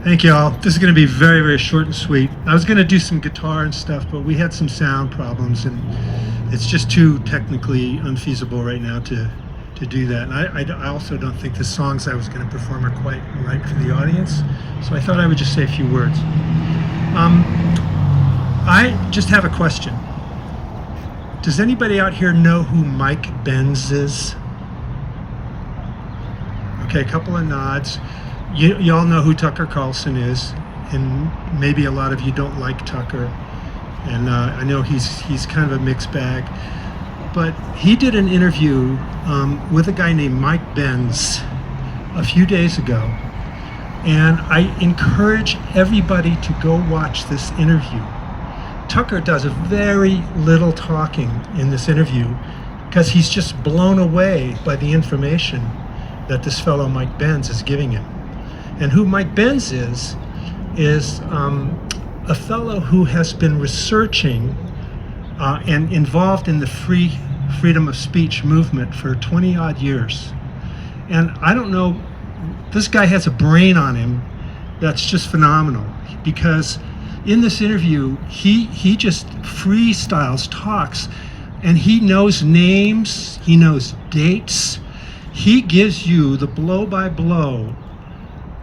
Thank you all. This is going to be very, very short and sweet. I was going to do some guitar and stuff, but we had some sound problems, and it's just too technically unfeasible right now to do that. And I also don't think the songs I was going to perform are quite right for the audience, so I thought I would just say a few words. I just have a question. Does anybody out here know who Mike Benz is? Okay, a couple of nods. You all know who Tucker Carlson is, and maybe a lot of you don't like Tucker, and I know he's kind of a mixed bag, but he did an interview with a guy named Mike Benz a few days ago, and I encourage everybody to go watch this interview. Tucker does very little talking in this interview because he's just blown away by the information that this fellow Mike Benz is giving him. And who Mike Benz is a fellow who has been researching and involved in the freedom of speech movement for 20 odd years. And I don't know, this guy has a brain on him that's just phenomenal, because in this interview, he just freestyles, talks, and he knows names, he knows dates. He gives you the blow-by-blow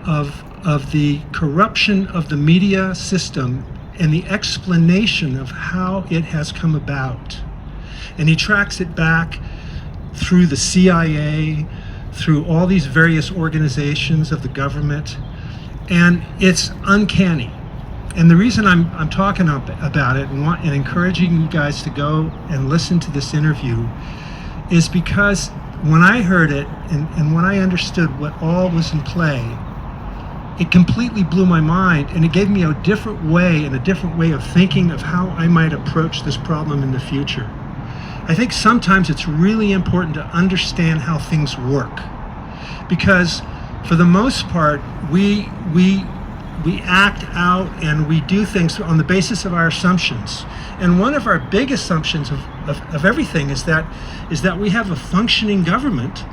of the corruption of the media system and the explanation of how it has come about. And he tracks it back through the CIA, through all these various organizations of the government, and it's uncanny. And the reason I'm talking about it and encouraging you guys to go and listen to this interview is because when I heard it and when I understood what all was in play, it completely blew my mind, and it gave me a different way of thinking of how I might approach this problem in the future. I think sometimes it's really important to understand how things work, because for the most part, we act out and we do things on the basis of our assumptions. And one of our big assumptions of everything is that we have a functioning government,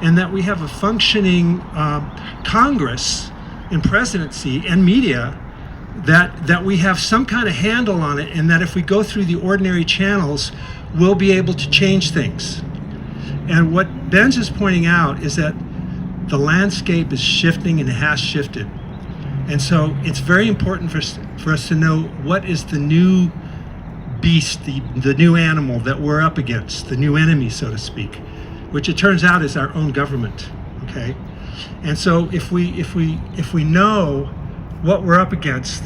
and that we have a functioning Congress and presidency and media, that we have some kind of handle on it, and that if we go through the ordinary channels, we'll be able to change things. And what Benz is pointing out is that the landscape is shifting and has shifted. And so it's very important for us to know what is the new beast, the new animal that we're up against, the new enemy, so to speak, which it turns out is our own government, okay? And so if we know what we're up against,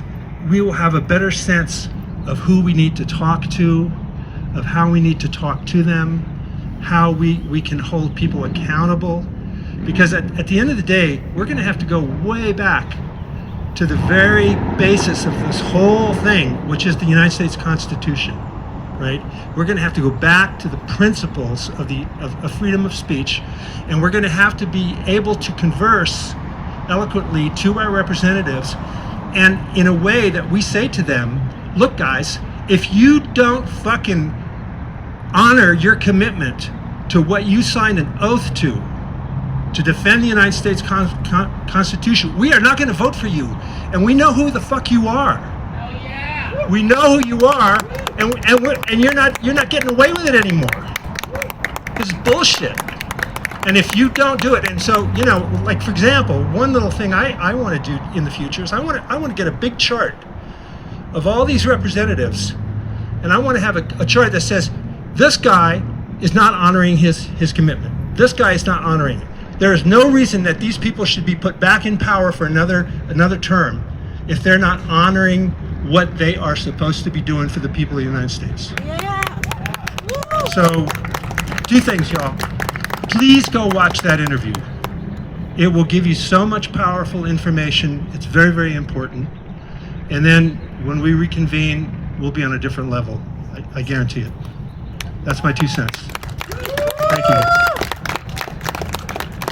we will have a better sense of who we need to talk to, of how we need to talk to them, how we can hold people accountable. Because at the end of the day, we're gonna have to go way back to the very basis of this whole thing, which is the United States Constitution, right? We're going to have to go back to the principles of freedom of speech, and we're going to have to be able to converse eloquently to our representatives, and in a way that we say to them, look guys, if you don't fucking honor your commitment to what you signed an oath to defend the United States Constitution, we are not going to vote for you. And we know who the fuck you are. Hell yeah. We know who you are, and you're not getting away with it anymore. This is bullshit. And if you don't do it, and so, you know, like for example, one little thing I want to do in the future is I want to get a big chart of all these representatives, and I want to have a chart that says this guy is not honoring his commitment. This guy is not honoring it. There is no reason that these people should be put back in power for another term if they're not honoring what they are supposed to be doing for the people of the United States. Yeah. So, two things, y'all. Please go watch that interview. It will give you so much powerful information. It's very, very important. And then when we reconvene, we'll be on a different level. I guarantee it. That's my 2 cents. Thank you.